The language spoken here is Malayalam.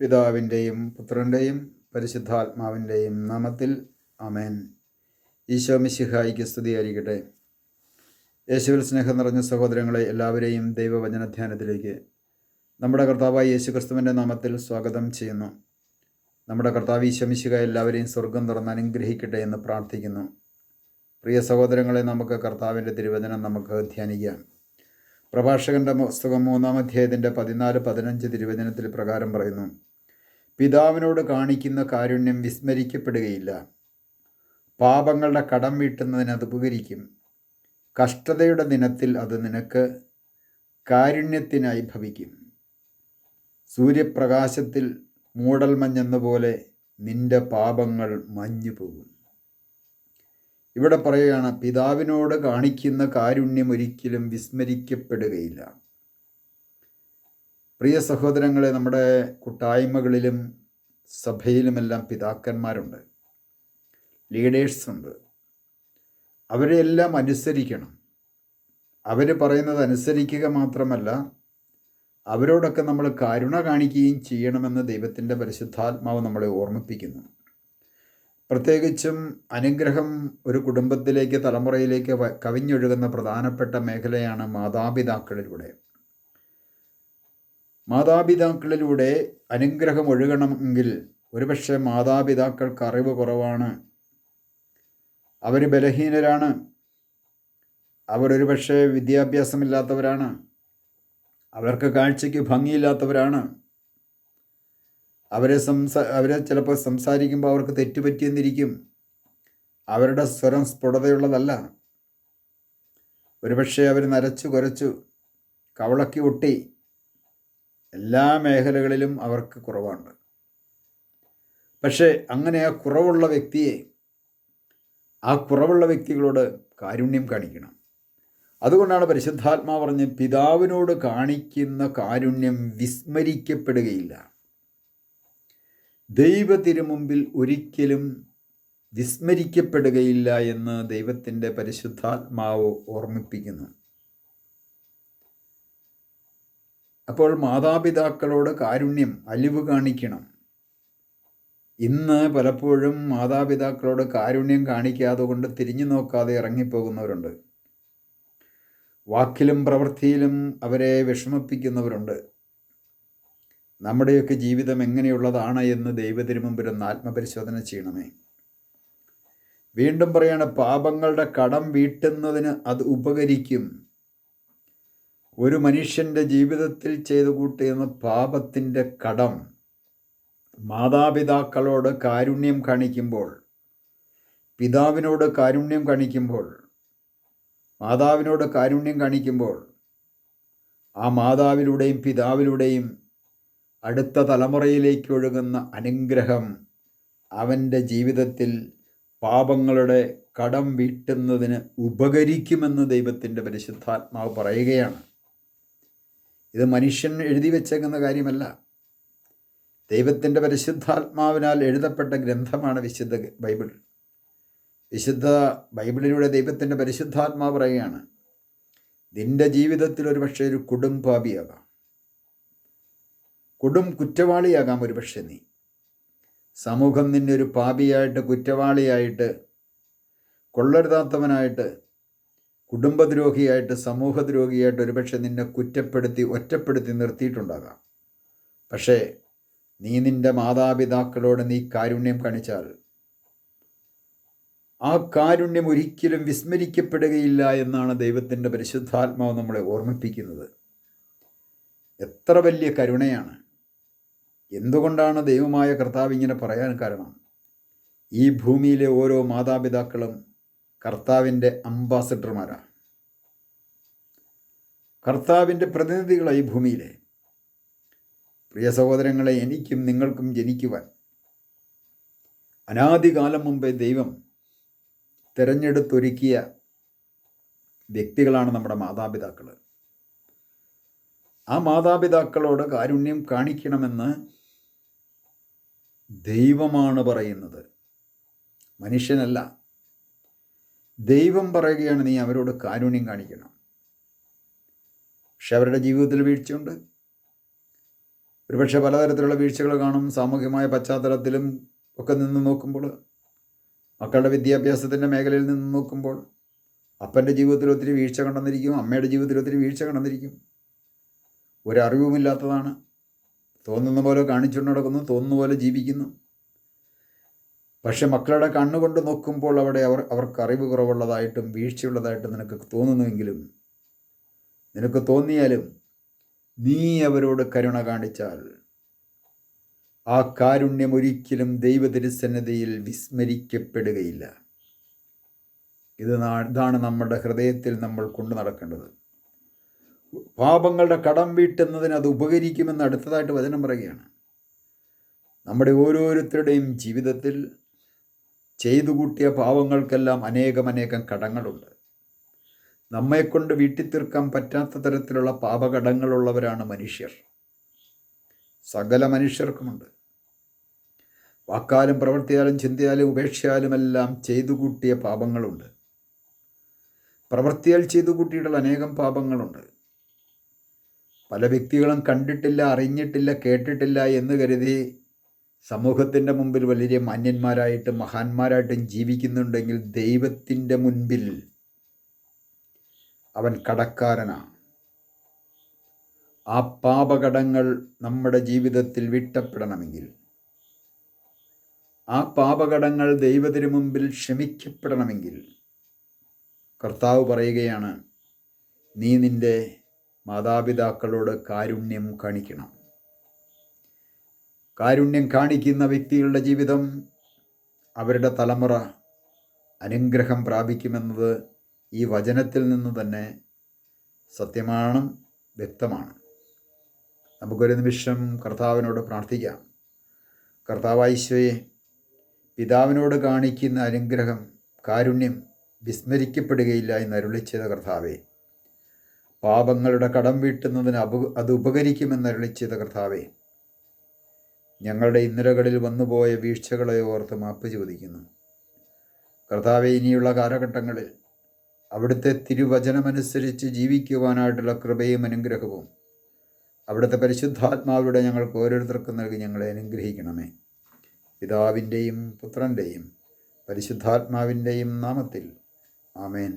പിതാവിൻ്റെയും പുത്രൻ്റെയും പരിശുദ്ധാത്മാവിൻ്റെയും നാമത്തിൽ ആമേൻ. ഈശോ മിശിഹായിക്ക് സ്തുതിയായിരിക്കട്ടെ. യേശുവിൽ സ്നേഹം നിറഞ്ഞ സഹോദരങ്ങളെ, എല്ലാവരെയും ദൈവവചനധ്യാനത്തിലേക്ക് നമ്മുടെ കർത്താവായ യേശു ക്രിസ്തുവിൻ്റെ നാമത്തിൽ സ്വാഗതം ചെയ്യുന്നു. നമ്മുടെ കർത്താവ് ഈശോ മിശിഹ എല്ലാവരെയും സ്വർഗം തുറന്ന് അനുഗ്രഹിക്കട്ടെ എന്ന് പ്രാർത്ഥിക്കുന്നു. പ്രിയ സഹോദരങ്ങളെ, നമുക്ക് കർത്താവിൻ്റെ തിരുവചനം നമുക്ക് ധ്യാനിക്കാം. പ്രഭാഷകൻ്റെ പുസ്തകം 3-ാം അധ്യായത്തിൻ്റെ 14-15 തിരുവചനത്തിൽ പ്രകാരം പറയുന്നു: പിതാവിനോട് കാണിക്കുന്ന കാരുണ്യം വിസ്മരിക്കപ്പെടുകയില്ല. പാപങ്ങളുടെ കടം വീട്ടുന്നതിന് അത് ഉപകരിക്കും. കഷ്ടതയുടെ ദിനത്തിൽ അത് നിനക്ക് കാരുണ്യത്തിനായി ഭവിക്കും. സൂര്യപ്രകാശത്തിൽ മൂടൽമഞ്ഞെന്നപോലെ നിന്റെ പാപങ്ങൾ മഞ്ഞുപോകും. ഇവിടെ പറയുകയാണ്, പിതാവിനോട് കാണിക്കുന്ന കാരുണ്യം ഒരിക്കലും വിസ്മരിക്കപ്പെടുകയില്ല. പ്രിയ സഹോദരങ്ങളെ, നമ്മുടെ കൂട്ടായ്മകളിലും സഭയിലുമെല്ലാം പിതാക്കന്മാരുണ്ട്, ലീഡേഴ്സുണ്ട്. അവരെല്ലാം അനുസരിക്കണം. അവർ പറയുന്നത് അനുസരിക്കുക മാത്രമല്ല, അവരോടൊക്കെ നമ്മൾ കരുണ കാണിക്കുകയും ചെയ്യണമെന്ന് ദൈവത്തിൻ്റെ പരിശുദ്ധാത്മാവ് നമ്മളെ ഓർമ്മിപ്പിക്കുന്നു. പ്രത്യേകിച്ചും അനുഗ്രഹം ഒരു കുടുംബത്തിലേക്ക്, തലമുറയിലേക്ക് കവിഞ്ഞൊഴുകുന്ന പ്രധാനപ്പെട്ട മേഖലയാണ് മാതാപിതാക്കളിലൂടെ. മാതാപിതാക്കളിലൂടെ അനുഗ്രഹം ഒഴുകണമെങ്കിൽ ഒരുപക്ഷെ മാതാപിതാക്കൾക്ക് അറിവ് കുറവാണ്, അവർ ബലഹീനരാണ്, അവരൊരുപക്ഷെ വിദ്യാഭ്യാസമില്ലാത്തവരാണ്, അവർക്ക് കാഴ്ചയ്ക്ക് ഭംഗിയില്ലാത്തവരാണ്. അവരെ ചിലപ്പോൾ സംസാരിക്കുമ്പോൾ അവർക്ക് തെറ്റുപറ്റിയെന്നിരിക്കും. അവരുടെ സ്വരം സ്ഫുടതയുള്ളതല്ല. ഒരുപക്ഷെ അവർ നരച്ചു കുരച്ചു, കവളക്കി ഒട്ടി, എല്ലാ മേഖലകളിലും അവർക്ക് കുറവുണ്ട്. പക്ഷേ അങ്ങനെ ആ കുറവുള്ള വ്യക്തികളോട് കാരുണ്യം കാണിക്കണം. അതുകൊണ്ടാണ് പരിശുദ്ധാത്മാവ് പറഞ്ഞ്, പിതാവിനോട് കാണിക്കുന്ന കാരുണ്യം വിസ്മരിക്കപ്പെടുകയില്ല. ദൈവ തിരുമുമ്പിൽ ഒരിക്കലും വിസ്മരിക്കപ്പെടുകയില്ല എന്ന് ദൈവത്തിൻ്റെ പരിശുദ്ധാത്മാവ് ഓർമ്മിപ്പിക്കുന്നു. അപ്പോൾ മാതാപിതാക്കളോട് കാരുണ്യം, അലിവ് കാണിക്കണം. ഇന്ന് പലപ്പോഴും മാതാപിതാക്കളോട് കാരുണ്യം കാണിക്കാതെ കൊണ്ട് തിരിഞ്ഞു നോക്കാതെ ഇറങ്ങിപ്പോകുന്നവരുണ്ട്. വാക്കിലും പ്രവൃത്തിയിലും അവരെ വിഷമിപ്പിക്കുന്നവരുണ്ട്. നമ്മുടെയൊക്കെ ജീവിതം എങ്ങനെയുള്ളതാണ് എന്ന് ദൈവത്തിനു മുമ്പിൽ ഒന്ന് ആത്മപരിശോധന ചെയ്യണമേ. വീണ്ടും പറയാണ്, പാപങ്ങളുടെ കടം വീട്ടുന്നതിന് അത് ഉപകരിക്കും. ഒരു മനുഷ്യൻ്റെ ജീവിതത്തിൽ ചെയ്തു കൂട്ടുന്ന പാപത്തിൻ്റെ കടം മാതാപിതാക്കളോട് കാരുണ്യം കാണിക്കുമ്പോൾ, പിതാവിനോട് കാരുണ്യം കാണിക്കുമ്പോൾ, മാതാവിനോട് കാരുണ്യം കാണിക്കുമ്പോൾ, ആ മാതാവിലൂടെയും പിതാവിലൂടെയും അടുത്ത തലമുറയിലേക്ക് ഒഴുകുന്ന അനുഗ്രഹം അവൻ്റെ ജീവിതത്തിൽ പാപങ്ങളുടെ കടം വീട്ടുന്നതിന് ഉപകരിക്കുമെന്ന് ദൈവത്തിൻ്റെ പരിശുദ്ധാത്മാവ് പറയുകയാണ്. ഇത് മനുഷ്യൻ എഴുതി വച്ചേക്കുന്ന കാര്യമല്ല. ദൈവത്തിൻ്റെ പരിശുദ്ധാത്മാവിനാൽ എഴുതപ്പെട്ട ഗ്രന്ഥമാണ് വിശുദ്ധ ബൈബിൾ. വിശുദ്ധ ബൈബിളിലൂടെ ദൈവത്തിൻ്റെ പരിശുദ്ധാത്മാവ് പറയുകയാണ്, നിൻ്റെ ജീവിതത്തിൽ ഒരു പക്ഷേ ഒരു കൊടും പാപിയാകാം, കൊടും കുറ്റവാളിയാകാം. ഒരുപക്ഷെ നീ സമൂഹം നിന്നെ ഒരു പാപിയായിട്ട്, കുറ്റവാളിയായിട്ട്, കൊള്ളരുതാത്തവനായിട്ട്, കുടുംബദ്രോഹിയായിട്ട്, സമൂഹദ്രോഹിയായിട്ട് ഒരുപക്ഷെ നിന്നെ കുറ്റപ്പെടുത്തി, ഒറ്റപ്പെടുത്തി നിർത്തിയിട്ടുണ്ടാകാം. പക്ഷേ നീ നിൻ്റെ മാതാപിതാക്കളോട് നീ കാരുണ്യം കാണിച്ചാൽ ആ കാരുണ്യം ഒരിക്കലും വിസ്മരിക്കപ്പെടുകയില്ല എന്നാണ് ദൈവത്തിൻ്റെ പരിശുദ്ധാത്മാവ് നമ്മളെ ഓർമ്മിപ്പിക്കുന്നത്. എത്ര വലിയ കരുണയാണ്! എന്തുകൊണ്ടാണ് ദൈവമായ കർത്താവ് ഇങ്ങനെ പറയാൻ കാരണം? ഈ ഭൂമിയിലെ ഓരോ മാതാപിതാക്കളും കർത്താവിൻ്റെ അംബാസഡർമാരാണ്, കർത്താവിൻ്റെ പ്രതിനിധികളാണ് ഈ ഭൂമിയിലെ. പ്രിയ സഹോദരങ്ങളെ, എനിക്കും നിങ്ങൾക്കും ജനിക്കുവാൻ അനാദികാലം മുമ്പേ ദൈവം തിരഞ്ഞെടുത്തൊരുക്കിയ വ്യക്തികളാണ് നമ്മുടെ മാതാപിതാക്കൾ. ആ മാതാപിതാക്കളോട് കാരുണ്യം കാണിക്കണമെന്ന് ദൈവമാണ് പറയുന്നത്, മനുഷ്യനല്ല. ദൈവം പറയുകയാണ്, നീ അവരോട് കാരുണ്യം കാണിക്കണം. പക്ഷെ അവരുടെ ജീവിതത്തിൽ വീഴ്ചയുണ്ട്. ഒരുപക്ഷെ പലതരത്തിലുള്ള വീഴ്ചകൾ കാണും. സാമൂഹികമായ പശ്ചാത്തലത്തിലും ഒക്കെ നിന്ന് നോക്കുമ്പോൾ, മക്കളുടെ വിദ്യാഭ്യാസത്തിൻ്റെ മേഖലയിൽ നിന്ന് നോക്കുമ്പോൾ അപ്പൻ്റെ ജീവിതത്തിൽ ഒത്തിരി വീഴ്ച കണ്ടെന്നിരിക്കും, അമ്മയുടെ ജീവിതത്തിൽ ഒത്തിരി വീഴ്ച കണ്ടെന്നിരിക്കും. ഒരറിവുമില്ലാത്തതാണ്. തോന്നുന്ന പോലെ കാണിച്ചുകൊണ്ട് നടക്കുന്നു, തോന്നുന്ന പോലെ ജീവിക്കുന്നു. പക്ഷെ മക്കളുടെ കണ്ണുകൊണ്ട് നോക്കുമ്പോൾ അവിടെ അവർക്ക് അറിവ് കുറവുള്ളതായിട്ടും വീഴ്ചയുള്ളതായിട്ടും നിനക്ക് തോന്നുന്നുവെങ്കിലും, നിനക്ക് തോന്നിയാലും നീ അവരോട് കരുണ കാണിച്ചാൽ ആ കാരുണ്യം ഒരിക്കലും ദൈവതിരുസന്നിധിയിൽ വിസ്മരിക്കപ്പെടുകയില്ല. ഇതാണ് നമ്മുടെ ഹൃദയത്തിൽ നമ്മൾ കൊണ്ടു നടക്കേണ്ടത്. പാപങ്ങളുടെ കടം വീട്ടുന്നതിന് അത് ഉപകരിക്കുമെന്ന് അടുത്തതായിട്ട് വചനം പറയുകയാണ്. നമ്മുടെ ഓരോരുത്തരുടെയും ജീവിതത്തിൽ ചെയ്തു കൂട്ടിയ പാവങ്ങൾക്കെല്ലാം അനേകം കടങ്ങളുണ്ട്. നമ്മെക്കൊണ്ട് വീട്ടിത്തീർക്കാൻ പറ്റാത്ത തരത്തിലുള്ള പാപകടങ്ങളുള്ളവരാണ് മനുഷ്യർ. സകല മനുഷ്യർക്കുമുണ്ട്. വാക്കാലും പ്രവൃത്തിയാലും ചിന്തയാലും ഉപേക്ഷയാലുമെല്ലാം ചെയ്തു കൂട്ടിയ പാപങ്ങളുണ്ട്. പ്രവൃത്തിയാൽ ചെയ്തു കൂട്ടിയിട്ടുള്ള അനേകം പാപങ്ങളുണ്ട്. പല വ്യക്തികളും കണ്ടിട്ടില്ല, അറിഞ്ഞിട്ടില്ല, കേട്ടിട്ടില്ല എന്ന് കരുതി സമൂഹത്തിൻ്റെ മുമ്പിൽ വലിയ മാന്യന്മാരായിട്ടും മഹാന്മാരായിട്ടും ജീവിക്കുന്നുണ്ടെങ്കിൽ ദൈവത്തിൻ്റെ മുൻപിൽ അവൻ കടക്കാരനാണ്. ആ പാപകടങ്ങൾ നമ്മുടെ ജീവിതത്തിൽ വിട്ടപ്പെടണമെങ്കിൽ, ആ പാപകടങ്ങൾ ദൈവത്തിനു മുമ്പിൽ ക്ഷമിക്കപ്പെടണമെങ്കിൽ കർത്താവ് പറയുകയാണ്, നീ നിൻ്റെ മാതാപിതാക്കളോട് കാരുണ്യം കാണിക്കണം. കാരുണ്യം കാണിക്കുന്ന വ്യക്തികളുടെ ജീവിതം, അവരുടെ തലമുറ അനുഗ്രഹം പ്രാപിക്കുമെന്നത് ഈ വചനത്തിൽ നിന്ന് തന്നെ സത്യമാണ്, വ്യക്തമാണ്. നമുക്കൊരു നിമിഷം കർത്താവിനോട് പ്രാർത്ഥിക്കാം. കർത്താവായ ഈശോയെ, പിതാവിനോട് കാണിക്കുന്ന അനുഗ്രഹം, കാരുണ്യം വിസ്മരിക്കപ്പെടുകയില്ല എന്ന് അരുളിച്ചത് കർത്താവേ. പാപങ്ങളുടെ കടം വീട്ടുന്നതിന് അത് ഉപകരിക്കുമെന്ന് അരുളിച്ചത് കർത്താവേ. ഞങ്ങളുടെ ഇന്നലകളിൽ വന്നുപോയ വീഴ്ചകളെ ഓർത്ത് മാപ്പ് ചോദിക്കുന്നു. കർത്താവേ, ഇനിയുള്ള കാലഘട്ടങ്ങളിൽ അവിടുത്തെ തിരുവചനമനുസരിച്ച് ജീവിക്കുവാനായിട്ടുള്ള കൃപയും അനുഗ്രഹവും അവിടുത്തെ പരിശുദ്ധാത്മാവിടെ ഞങ്ങൾക്ക് ഓരോരുത്തർക്കും നൽകി ഞങ്ങളെ അനുഗ്രഹിക്കണമേ. പിതാവിൻ്റെയും പുത്രൻ്റെയും പരിശുദ്ധാത്മാവിൻ്റെയും നാമത്തിൽ ആമേൻ.